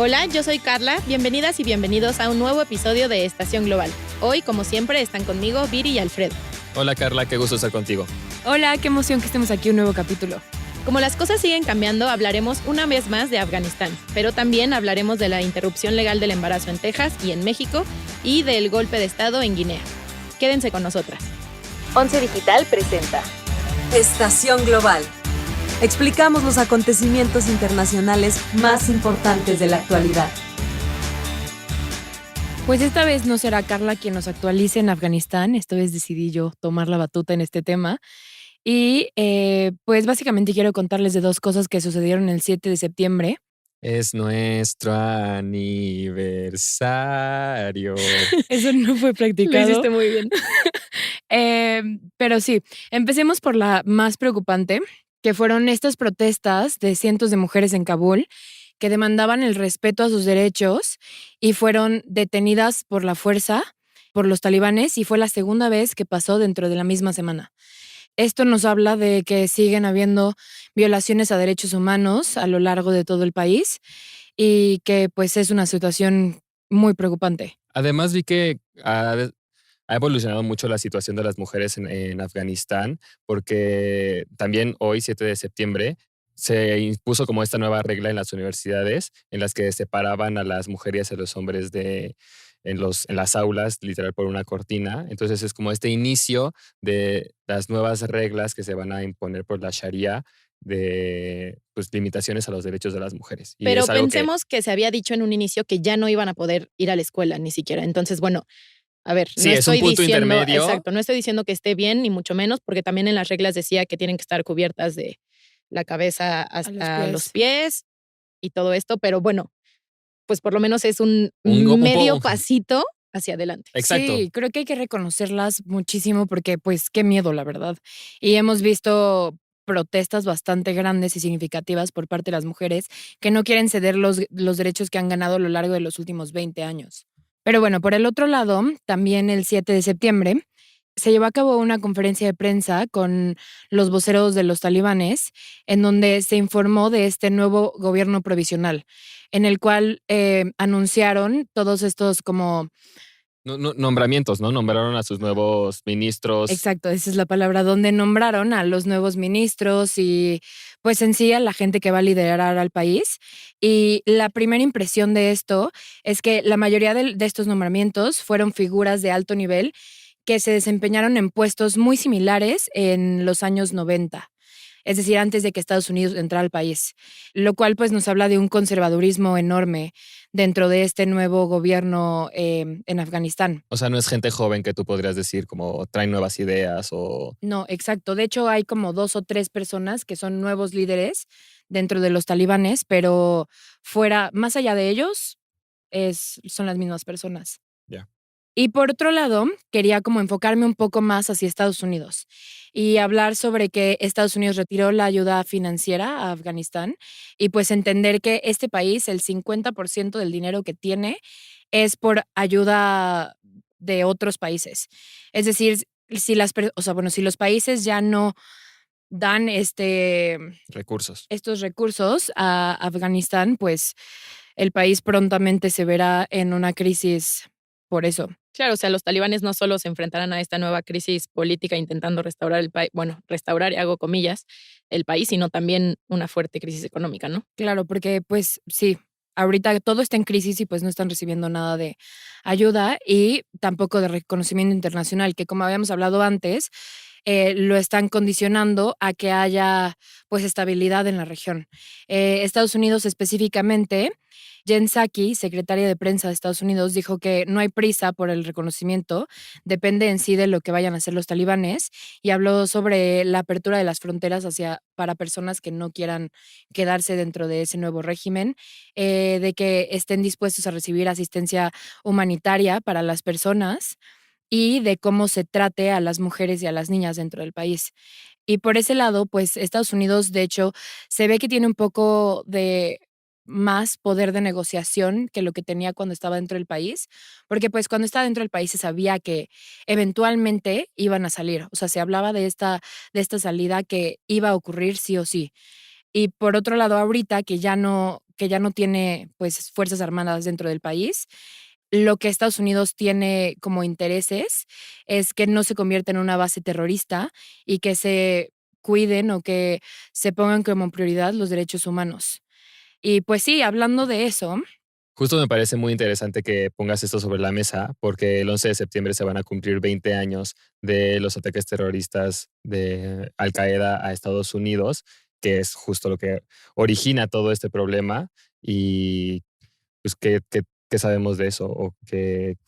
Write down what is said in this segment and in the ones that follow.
Hola, yo soy Carla. Bienvenidas y bienvenidos a un nuevo episodio de Estación Global. Hoy, como siempre, están conmigo Viri y Alfredo. Hola Carla, qué gusto estar contigo. Hola, qué emoción que estemos aquí un nuevo capítulo. Como las cosas siguen cambiando, hablaremos una vez más de Afganistán, pero también hablaremos de la interrupción legal del embarazo en Texas y en México y del golpe de estado en Guinea. Quédense con nosotras. Once Digital presenta Estación Global. Explicamos los acontecimientos internacionales más importantes de la actualidad. Pues esta vez no será Carla quien nos actualice en Afganistán, esta vez decidí yo tomar la batuta en este tema. Y pues básicamente quiero contarles de dos cosas que sucedieron el 7 de septiembre. Es nuestro aniversario. Eso no fue practicado. Lo hiciste muy bien. Pero sí, empecemos por la más preocupante, que fueron estas protestas de cientos de mujeres en Kabul que demandaban el respeto a sus derechos y fueron detenidas por la fuerza, por los talibanes, y fue la segunda vez que pasó dentro de la misma semana. Esto nos habla de que siguen habiendo violaciones a derechos humanos a lo largo de todo el país y que pues es una situación muy preocupante. Además vi que ha evolucionado mucho la situación de las mujeres en Afganistán, porque también hoy, 7 de septiembre, se impuso como esta nueva regla en las universidades en las que separaban a las mujeres y a los hombres en las aulas, literal por una cortina. Entonces es como este inicio de las nuevas reglas que se van a imponer por la Sharia de pues, limitaciones a los derechos de las mujeres. Y Pero es algo pensemos que se había dicho en un inicio que ya no iban a poder ir a la escuela ni siquiera. Entonces, bueno, a ver, Sí, es un punto intermedio. Exacto, no estoy diciendo que esté bien ni mucho menos, porque también en las reglas decía que tienen que estar cubiertas de la cabeza hasta los pies y todo esto, pero bueno, pues por lo menos es un medio pasito hacia adelante. Exacto. Sí, creo que hay que reconocerlas muchísimo porque pues qué miedo, la verdad. Y hemos visto protestas bastante grandes y significativas por parte de las mujeres que no quieren ceder los derechos que han ganado a lo largo de los últimos 20 años. Pero bueno, por el otro lado, también el 7 de septiembre se llevó a cabo una conferencia de prensa con los voceros de los talibanes, en donde se informó de este nuevo gobierno provisional, en el cual anunciaron todos estos como... Nombramientos, ¿no? Nombraron a sus nuevos ministros. Exacto, esa es la palabra, donde nombraron a los nuevos ministros y pues en sí a la gente que va a liderar al país. Y la primera impresión de esto es que la mayoría de estos nombramientos fueron figuras de alto nivel que se desempeñaron en puestos muy similares en los años 90, es decir, antes de que Estados Unidos entrara al país, lo cual pues nos habla de un conservadurismo enorme dentro de este nuevo gobierno en Afganistán. O sea, no es gente joven que tú podrías decir como traen nuevas ideas o... No, exacto. De hecho, hay como 2 o 3 personas que son nuevos líderes dentro de los talibanes, pero fuera, más allá de ellos, son las mismas personas. Ya. Y por otro lado, quería como enfocarme un poco más hacia Estados Unidos y hablar sobre que Estados Unidos retiró la ayuda financiera a Afganistán y pues entender que este país, el 50% del dinero que tiene es por ayuda de otros países. Es decir, si si los países ya no dan Recursos. estos recursos a Afganistán, pues el país prontamente se verá en una crisis por eso. Claro, o sea, los talibanes no solo se enfrentarán a esta nueva crisis política intentando restaurar el país, bueno, restaurar, y hago comillas, el país, sino también una fuerte crisis económica, ¿no? Claro, porque pues sí, ahorita todo está en crisis y pues no están recibiendo nada de ayuda y tampoco de reconocimiento internacional, que como habíamos hablado antes, lo están condicionando a que haya pues estabilidad en la región. Estados Unidos específicamente, Jen Psaki, secretaria de prensa de Estados Unidos, dijo que no hay prisa por el reconocimiento, depende en sí de lo que vayan a hacer los talibanes, y habló sobre la apertura de las fronteras para personas que no quieran quedarse dentro de ese nuevo régimen, de que estén dispuestos a recibir asistencia humanitaria para las personas y de cómo se trate a las mujeres y a las niñas dentro del país. Y por ese lado, pues Estados Unidos, de hecho, se ve que tiene un poco de más poder de negociación que lo que tenía cuando estaba dentro del país, porque pues cuando estaba dentro del país se sabía que eventualmente iban a salir, o sea, se hablaba de esta salida que iba a ocurrir sí o sí. Y por otro lado, ahorita que ya no, que ya no tiene pues fuerzas armadas dentro del país. Lo que Estados Unidos tiene como intereses es que no se convierta en una base terrorista y que se cuiden o que se pongan como prioridad los derechos humanos. Y pues sí, hablando de eso, Justo me parece muy interesante que pongas esto sobre la mesa porque el 11 de septiembre se van a cumplir 20 años de los ataques terroristas de Al Qaeda a Estados Unidos, que es justo lo que origina todo este problema. Y pues, ¿qué sabemos de eso? ¿O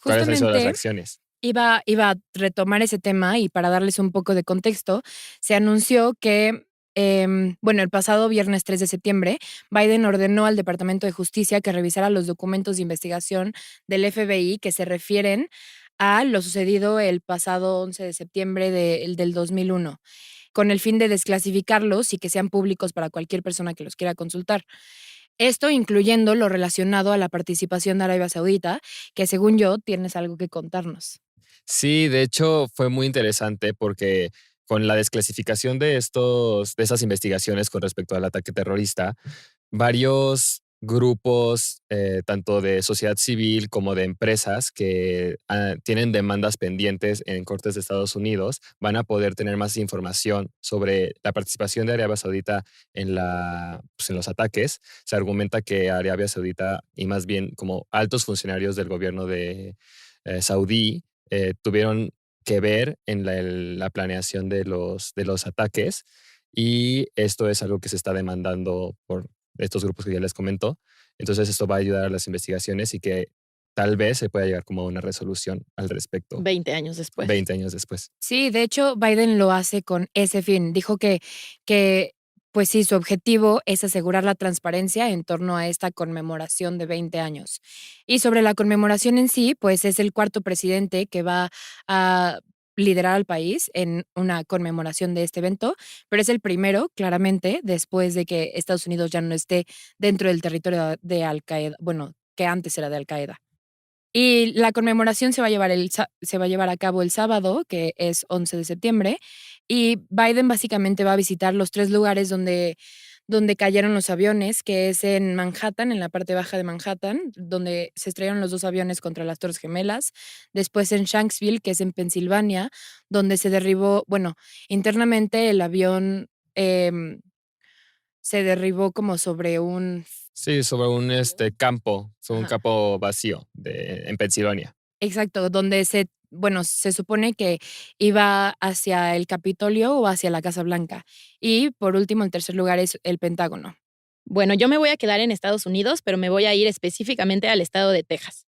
cuáles han sido las justamente reacciones? iba a retomar ese tema y para darles un poco de contexto, se anunció que, bueno, el pasado viernes 3 de septiembre, Biden ordenó al Departamento de Justicia que revisara los documentos de investigación del FBI que se refieren a lo sucedido el pasado 11 de septiembre del 2001, con el fin de desclasificarlos y que sean públicos para cualquier persona que los quiera consultar. Esto incluyendo lo relacionado a la participación de Arabia Saudita, que según yo tienes algo que contarnos. Sí, de hecho fue muy interesante porque con la desclasificación de esas investigaciones con respecto al ataque terrorista, varios grupos, tanto de sociedad civil como de empresas que tienen demandas pendientes en cortes de Estados Unidos, van a poder tener más información sobre la participación de Arabia Saudita en los ataques. Se argumenta que Arabia Saudita y más bien como altos funcionarios del gobierno de Saudí tuvieron que ver en la planeación de los ataques, y esto es algo que se está demandando por estos grupos que ya les comento. Entonces esto va a ayudar a las investigaciones y que tal vez se pueda llegar como a una resolución al respecto 20 años después. 20 años después. Sí, de hecho, Biden lo hace con ese fin. Dijo que pues sí, su objetivo es asegurar la transparencia en torno a esta conmemoración de 20 años. Y sobre la conmemoración en sí, pues es el cuarto presidente que va a liderar al país en una conmemoración de este evento, pero es el primero, claramente, después de que Estados Unidos ya no esté dentro del territorio de Al Qaeda, bueno, que antes era de Al Qaeda. Y la conmemoración se va a llevar a cabo el sábado, que es 11 de septiembre, y Biden básicamente va a visitar los 3 lugares donde cayeron los aviones, que es en Manhattan, en la parte baja de Manhattan, donde se estrellaron los 2 aviones contra las Torres Gemelas, después en Shanksville, que es en Pensilvania, donde se derribó, bueno, internamente el avión, se derribó como sobre un Sí, sobre un sobre un ajá. campo vacío en Pensilvania. Exacto, donde bueno, se supone que iba hacia el Capitolio o hacia la Casa Blanca. Y por último, en tercer lugar es el Pentágono. Bueno, yo me voy a quedar en Estados Unidos, pero me voy a ir específicamente al estado de Texas.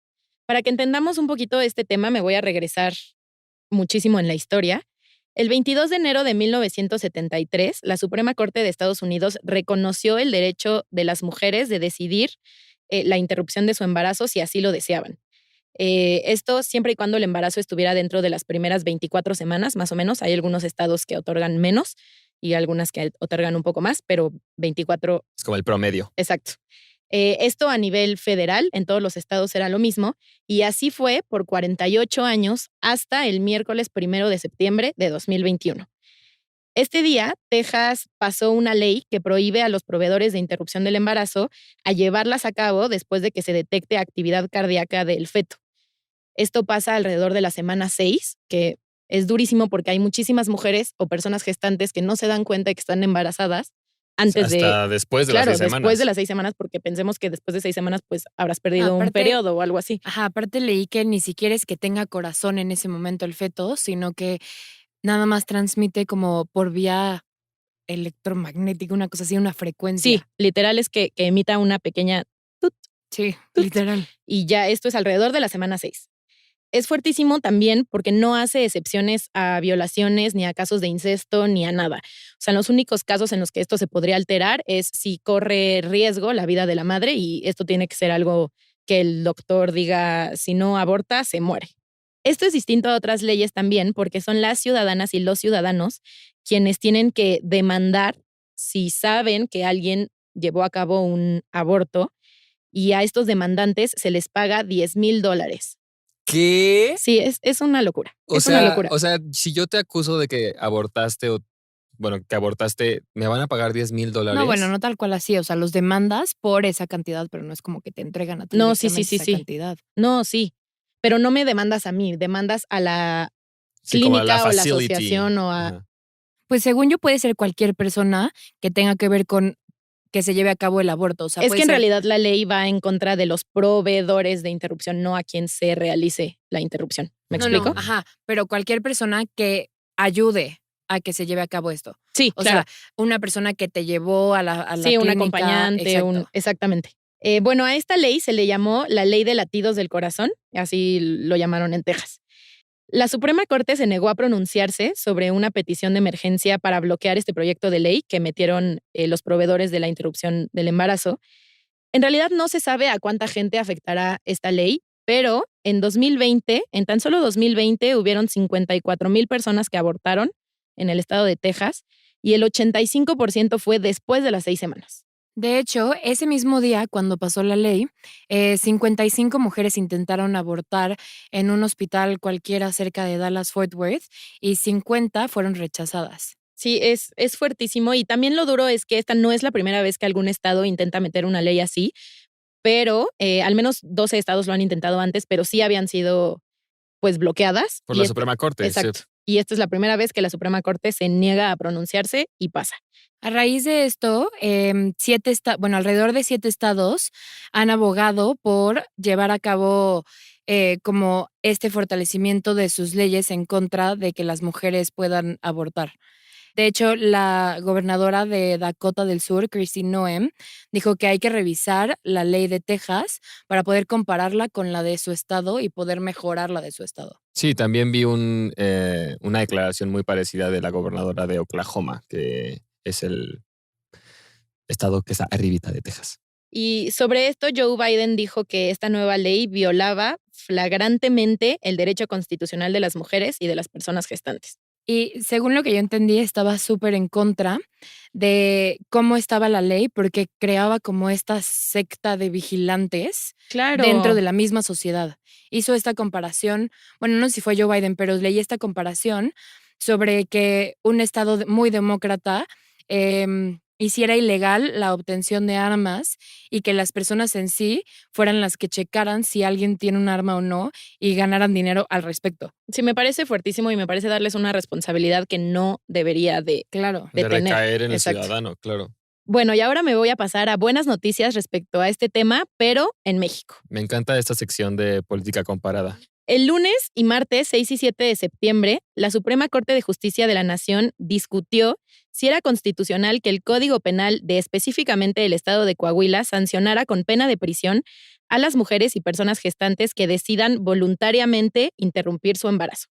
Para que entendamos un poquito este tema, me voy a regresar muchísimo en la historia. El 22 de enero de 1973, la Suprema Corte de Estados Unidos reconoció el derecho de las mujeres de decidir la interrupción de su embarazo si así lo deseaban. Esto siempre y cuando el embarazo estuviera dentro de las primeras 24 semanas, más o menos. Hay algunos estados que otorgan menos y algunas que otorgan un poco más, pero 24. Es como el promedio. Exacto. Esto a nivel federal, en todos los estados era lo mismo, y así fue por 48 años hasta el miércoles 1 de septiembre de 2021. Este día, Texas pasó una ley que prohíbe a los proveedores de interrupción del embarazo a llevarlas a cabo después de que se detecte actividad cardíaca del feto. Esto pasa alrededor de la semana 6, que es durísimo porque hay muchísimas mujeres o personas gestantes que no se dan cuenta de que están embarazadas antes Hasta después de las 6 semanas. después de las 6 semanas, porque pensemos que después de 6 semanas, pues habrás perdido un periodo o algo así. Ajá, aparte leí que ni siquiera es que tenga corazón en ese momento el feto, sino que nada más transmite como por vía electromagnética, una cosa así, una frecuencia. Sí, literal es que emita una pequeña tut, Sí, tut, literal. y ya esto es alrededor de la semana 6. Es fuertísimo también porque no hace excepciones a violaciones, ni a casos de incesto, ni a nada. O sea, los únicos casos en los que esto se podría alterar es si corre riesgo la vida de la madre, y esto tiene que ser algo que el doctor diga, si no aborta, se muere. Esto es distinto a otras leyes también porque son las ciudadanas y los ciudadanos quienes tienen que demandar si saben que alguien llevó a cabo un aborto, y a estos demandantes se les paga $10,000. ¿Qué? Sí, es una locura. O es una sea, locura. o sea, si yo te acuso de que abortaste o bueno, que abortaste, me van a pagar $10,000. No, bueno, no tal cual así. O sea, los demandas por esa cantidad, pero no es como que te entregan a ti No, sí, directamente esa sí. cantidad. No, sí. Pero no me demandas a mí, demandas a la Sí, como a clínica o la facility. asociación o a... Ajá. Pues según yo puede ser cualquier persona que tenga que ver con que se lleve a cabo el aborto. O sea, Es puede que en ser, realidad la ley va en contra de los proveedores de interrupción, no a quien se realice la interrupción. ¿Me no, explico? ajá, pero cualquier persona que ayude a que se lleve a cabo esto. Sí, O claro. sea, una persona que te llevó a la Sí, un clínica. acompañante, Exacto. exactamente. Bueno, a esta ley se le llamó la Ley de Latidos del Corazón, así lo llamaron en Texas. La Suprema Corte se negó a pronunciarse sobre una petición de emergencia para bloquear este proyecto de ley que metieron los proveedores de la interrupción del embarazo. En realidad no se sabe a cuánta gente afectará esta ley, pero en 2020, en tan solo 2020, hubieron 54,000 personas que abortaron en el estado de Texas y el 85% fue después de las 6 semanas. De hecho, ese mismo día, cuando pasó la ley, 55 mujeres intentaron abortar en un hospital cualquiera cerca de Dallas-Fort Worth y 50 fueron rechazadas. Sí, es fuertísimo y también lo duro es que esta no es la primera vez que algún estado intenta meter una ley así, pero al menos 12 estados lo han intentado antes, pero sí habían sido pues bloqueadas. Por Y la Suprema Corte. exacto. Sí. Y esta es la primera vez que la Suprema Corte se niega a pronunciarse y pasa. A raíz de esto, alrededor de 7 estados han abogado por llevar a cabo como este fortalecimiento de sus leyes en contra de que las mujeres puedan abortar. De hecho, la gobernadora de Dakota del Sur, Kristi Noem, dijo que hay que revisar la ley de Texas para poder compararla con la de su estado y poder mejorar la de su estado. Sí, también vi una declaración muy parecida de la gobernadora de Oklahoma, que es el estado que está arribita de Texas. Y sobre esto, Joe Biden dijo que esta nueva ley violaba flagrantemente el derecho constitucional de las mujeres y de las personas gestantes. Y según lo que yo entendí, estaba súper en contra de cómo estaba la ley porque creaba como esta secta de vigilantes Claro. dentro de la misma sociedad. Hizo esta comparación, bueno, no sé si fue Joe Biden, pero leí esta comparación sobre que un estado muy demócrata hiciera ilegal la obtención de armas y que las personas en sí fueran las que checaran si alguien tiene un arma o no y ganaran dinero al respecto. Sí, me parece fuertísimo y me parece darles una responsabilidad que no debería de Claro. De tener. recaer en el Exacto. ciudadano, claro. Bueno, y ahora me voy a pasar a buenas noticias respecto a este tema, pero en México. Me encanta esta sección de política comparada. El lunes y martes 6 y 7 de septiembre, la Suprema Corte de Justicia de la Nación discutió si era constitucional que el Código Penal de específicamente el estado de Coahuila sancionara con pena de prisión a las mujeres y personas gestantes que decidan voluntariamente interrumpir su embarazo.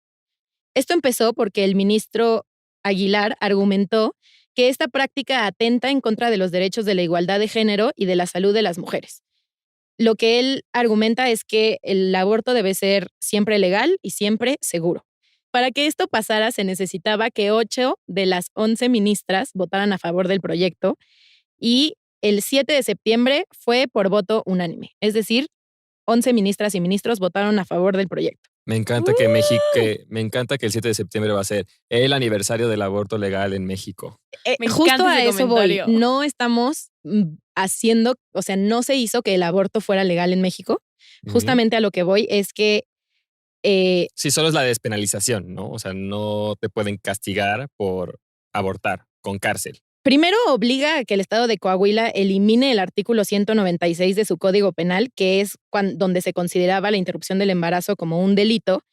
Esto empezó porque el ministro Aguilar argumentó que esta práctica atenta en contra de los derechos de la igualdad de género y de la salud de las mujeres. Lo que él argumenta es que el aborto debe ser siempre legal y siempre seguro. Para que esto pasara, se necesitaba que 8 de las 11 ministras votaran a favor del proyecto y el 7 de septiembre fue por voto unánime. Es decir, 11 ministras y ministros votaron a favor del proyecto. Me encanta me encanta que el 7 de septiembre va a ser el aniversario del aborto legal en México. Me Justo encanta a ese eso voy. comentario. No estamos haciendo, o sea, no se hizo que el aborto fuera legal en México. Justamente a lo que voy es que sí, solo es la despenalización, ¿no? O sea, no te pueden castigar por abortar con cárcel. primero obliga a que el estado de Coahuila elimine el artículo 196 de su Código Penal, que es donde se consideraba la interrupción del embarazo como un delito,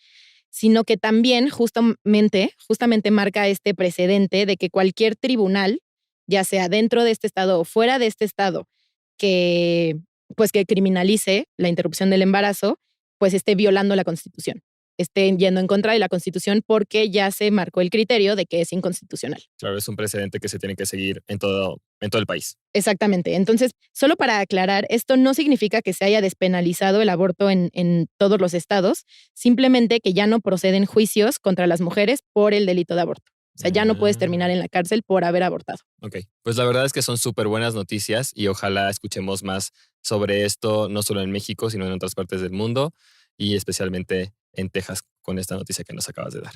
sino que también justamente marca este precedente de que cualquier tribunal, ya sea dentro de este estado o fuera de este estado, que criminalice la interrupción del embarazo, pues esté violando la Constitución, esté yendo en contra de la Constitución porque ya se marcó el criterio de que es inconstitucional. Claro, es un precedente que se tiene que seguir en todo el país. Exactamente. Entonces, solo para aclarar, esto no significa que se haya despenalizado el aborto en todos los estados, simplemente que ya no proceden juicios contra las mujeres por el delito de aborto. O sea, ya no puedes terminar en la cárcel por haber abortado. Ok, pues la verdad es que son súper buenas noticias y ojalá escuchemos más sobre esto, no solo en México, sino en otras partes del mundo y especialmente en Texas con esta noticia que nos acabas de dar.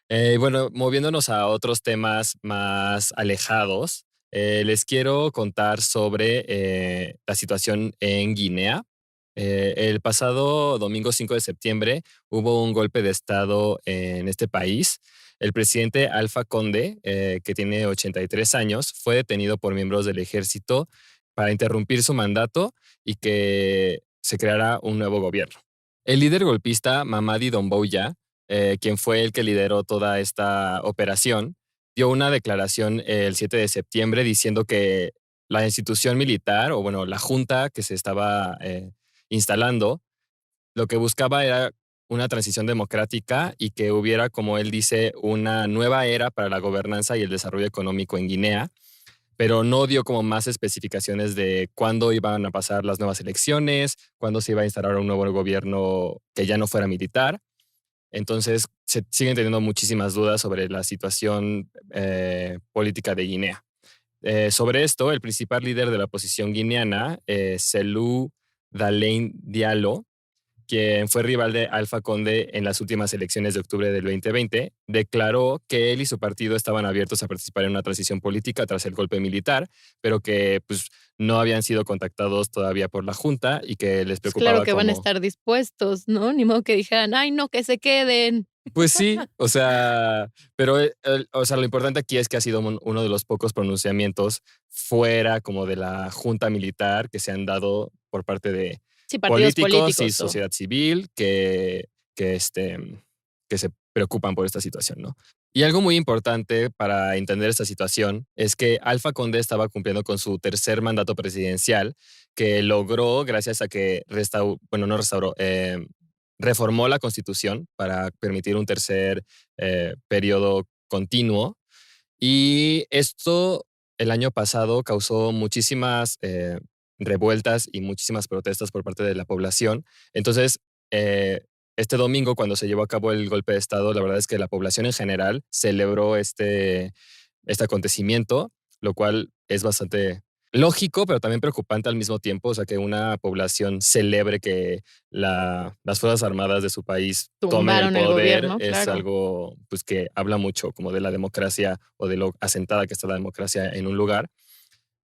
Bueno, moviéndonos a otros temas más alejados, les quiero contar sobre la situación en Guinea. El pasado domingo 5 de septiembre hubo un golpe de estado en este país. El presidente Alpha Conde, que tiene 83 años, fue detenido por miembros del ejército para interrumpir su mandato y que se creara un nuevo gobierno. El líder golpista Mamadi Doumbouya, quien fue el que lideró toda esta operación, dio una declaración el 7 de septiembre diciendo que la institución militar, o bueno, la junta que se estaba instalando, lo que buscaba era una transición democrática y que hubiera, como él dice, una nueva era para la gobernanza y el desarrollo económico en Guinea, pero no dio como más especificaciones de cuándo iban a pasar las nuevas elecciones, cuándo se iba a instalar un nuevo gobierno que ya no fuera militar. Entonces, se siguen teniendo muchísimas dudas sobre la situación política de Guinea. Sobre esto, el principal líder de la oposición guineana, Cellou Dalein Diallo, quien fue rival de Alpha Conde en las últimas elecciones de octubre del 2020, declaró que él y su partido estaban abiertos a participar en una transición política tras el golpe militar, pero que pues, no habían sido contactados todavía por la Junta y que les Pues preocupaba claro que van a estar dispuestos, ¿no? Ni modo que dijeran, ay, no, que se queden. Pues sí, o sea, pero o sea, lo importante aquí es que ha sido uno de los pocos pronunciamientos fuera como de la junta militar que se han dado por parte de Sí, partidos políticos y políticos. sociedad civil que se preocupan por esta situación, ¿no? Y algo muy importante para entender esta situación es que Alpha Conde estaba cumpliendo con su tercer mandato presidencial que logró gracias a que reformó la Constitución para permitir un tercer periodo continuo. Y esto el año pasado causó muchísimas revueltas y muchísimas protestas por parte de la población. Entonces, este domingo, cuando se llevó a cabo el golpe de Estado, la verdad es que la población en general celebró este acontecimiento, lo cual es bastante lógico, pero también preocupante al mismo tiempo. O sea, que una población celebre que las Fuerzas Armadas de su país tomen el Tumbaron el poder gobierno, es claro. algo pues, que habla mucho como de la democracia o de lo asentada que está la democracia en un lugar.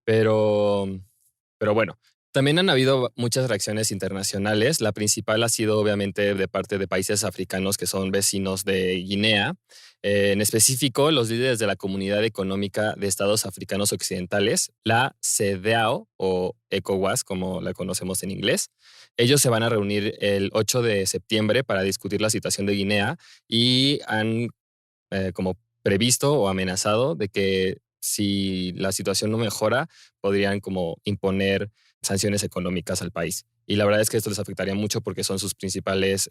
Pero bueno, también han habido muchas reacciones internacionales. La principal ha sido obviamente de parte de países africanos que son vecinos de Guinea. En específico, los líderes de la Comunidad Económica de Estados Africanos Occidentales, la CEDEAO o ECOWAS, como la conocemos en inglés. Ellos se van a reunir el 8 de septiembre para discutir la situación de Guinea y han como previsto o amenazado de que si la situación no mejora, podrían como imponer sanciones económicas al país. Y la verdad es que esto les afectaría mucho porque son sus principales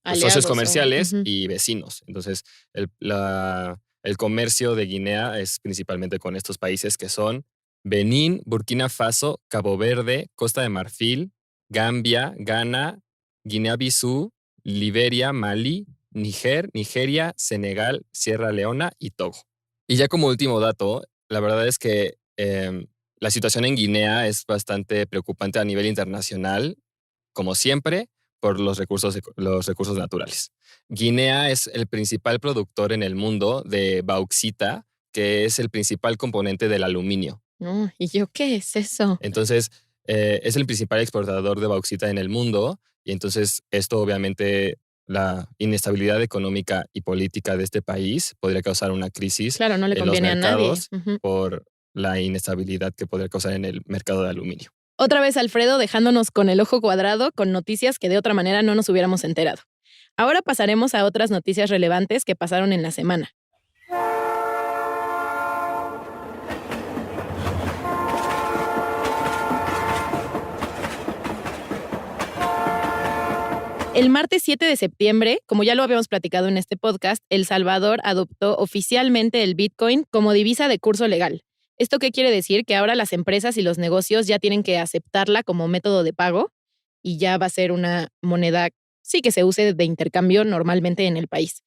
socios comerciales Ujú. y vecinos. Entonces, el comercio de Guinea es principalmente con estos países que son Benín, Burkina Faso, Cabo Verde, Costa de Marfil, Gambia, Ghana, Guinea-Bissau, Liberia, Mali, Nigeria, Senegal, Sierra Leona y Togo. Y ya como último dato, la verdad es que la situación en Guinea es bastante preocupante a nivel internacional, como siempre, por los recursos naturales. Guinea es el principal productor en el mundo de bauxita, que es el principal componente del aluminio. No, ¿y yo qué es eso? Entonces, es el principal exportador de bauxita en el mundo y entonces esto obviamente la inestabilidad económica y política de este país podría causar una crisis Claro, no le en los conviene a nadie. mercados Ujú. por la inestabilidad que podría causar en el mercado de aluminio. Otra vez Alfredo dejándonos con el ojo cuadrado con noticias que de otra manera no nos hubiéramos enterado. Ahora pasaremos a otras noticias relevantes que pasaron en la semana. El martes 7 de septiembre, como ya lo habíamos platicado en este podcast, El Salvador adoptó oficialmente el Bitcoin como divisa de curso legal. ¿Esto qué quiere decir? Que ahora las empresas y los negocios ya tienen que aceptarla como método de pago y ya va a ser una moneda, sí, que se use de intercambio normalmente en el país.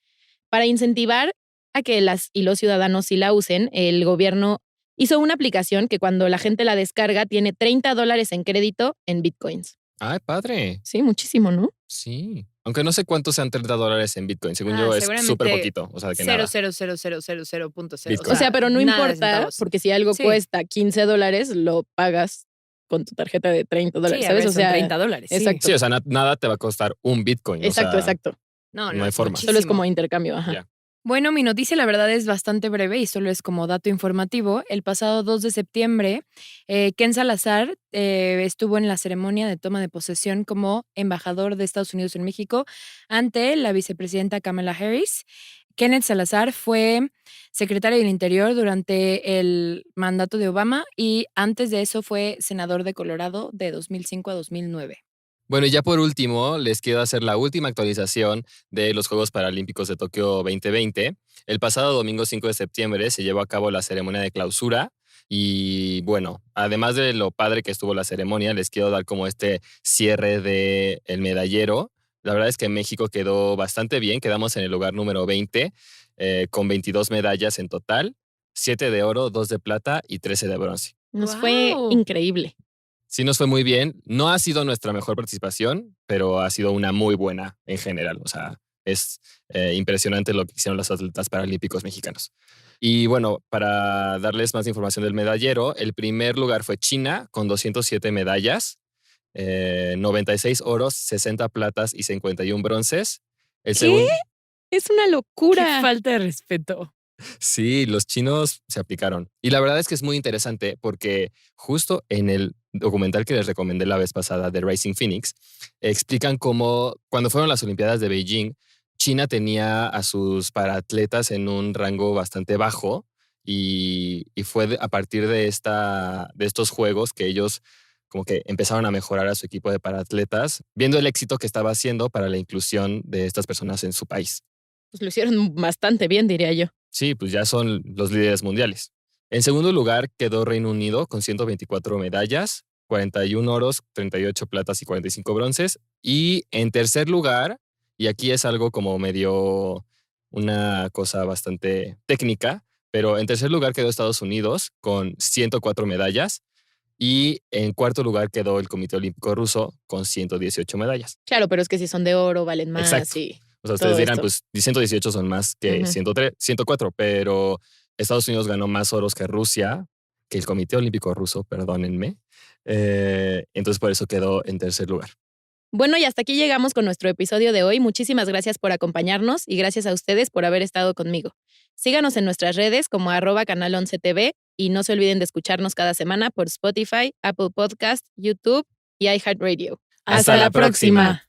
Para incentivar a que las y los ciudadanos sí la usen, el gobierno hizo una aplicación que cuando la gente la descarga tiene $30 en crédito en Bitcoins. Ay, padre. Sí, muchísimo, ¿no? Sí. Aunque no sé cuántos sean $30 en Bitcoin. Según yo es súper poquito. O sea, que nada. 0.00000.0. Bitcoin. O sea, pero no nada de importa, centavos. porque si algo Sí. cuesta $15, lo pagas con tu tarjeta de $30, Sí, a ¿sabes? ver, O sea, son $30. Sí. exacto. Sí, o sea, nada te va a costar un Bitcoin. Exacto, o sea, exacto. No, no hay es forma. Solo es como muchísimo. intercambio, ajá. Ya. Bueno, mi noticia la verdad es bastante breve y solo es como dato informativo. El pasado 2 de septiembre, Ken Salazar estuvo en la ceremonia de toma de posesión como embajador de Estados Unidos en México ante la vicepresidenta Kamala Harris. Kenneth Salazar fue secretario del Interior durante el mandato de Obama y antes de eso fue senador de Colorado de 2005 a 2009. Bueno, y ya por último, les quiero hacer la última actualización de los Juegos Paralímpicos de Tokio 2020. El pasado domingo 5 de septiembre se llevó a cabo la ceremonia de clausura y bueno, además de lo padre que estuvo la ceremonia, les quiero dar como este cierre del medallero. La verdad es que México quedó bastante bien, quedamos en el lugar número 20 con 22 medallas en total, 7 de oro, 2 de plata y 13 de bronce. Nos fue ¡Guau! increíble. Sí nos fue muy bien. No ha sido nuestra mejor participación, pero ha sido una muy buena en general. O sea, es impresionante lo que hicieron los atletas paralímpicos mexicanos. Y bueno, para darles más información del medallero, el primer lugar fue China con 207 medallas, 96 oros, 60 platas y 51 bronces. El ¿Qué? segundo, Es una ¡Qué locura. falta de respeto! sí, los chinos se aplicaron. Y la verdad es que es muy interesante porque justo en el documental que les recomendé la vez pasada de Rising Phoenix, explican cómo cuando fueron las Olimpiadas de Beijing, China tenía a sus paratletas en un rango bastante bajo y fue a partir de estos juegos que ellos como que empezaron a mejorar a su equipo de paratletas, viendo el éxito que estaba haciendo para la inclusión de estas personas en su país. Pues lo hicieron bastante bien, diría yo. Sí, pues ya son los líderes mundiales. En segundo lugar quedó Reino Unido con 124 medallas, 41 oros, 38 platas y 45 bronces. Y en tercer lugar, y aquí es algo como medio una cosa bastante técnica, pero en tercer lugar quedó Estados Unidos con 104 medallas y en cuarto lugar quedó el Comité Olímpico Ruso con 118 medallas. Claro, pero es que si son de oro, valen más Exacto. y O sea, ustedes todo dirán, esto. pues 118 son más que Ujú. 104, pero Estados Unidos ganó más oros que Rusia, que el Comité Olímpico Ruso, perdónenme. Entonces por eso quedó en tercer lugar. Bueno, y hasta aquí llegamos con nuestro episodio de hoy. Muchísimas gracias por acompañarnos y gracias a ustedes por haber estado conmigo. Síganos en nuestras redes como @canal11tv y no se olviden de escucharnos cada semana por Spotify, Apple Podcast, YouTube y iHeartRadio. Hasta la próxima.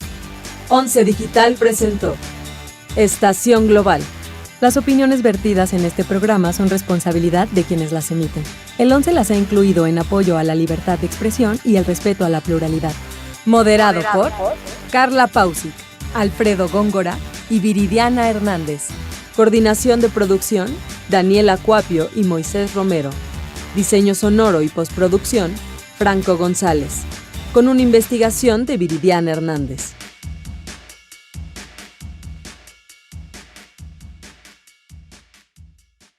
11 Digital presentó Estación Global. Las opiniones vertidas en este programa son responsabilidad de quienes las emiten. El 11 las ha incluido en apoyo a la libertad de expresión y el respeto a la pluralidad. Moderado por Carla Pausic, Alfredo Góngora y Viridiana Hernández. Coordinación de producción, Daniela Cuapio y Moisés Romero. Diseño sonoro y postproducción, Franco González. Con una investigación de Viridiana Hernández.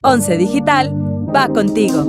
11 Digital va contigo.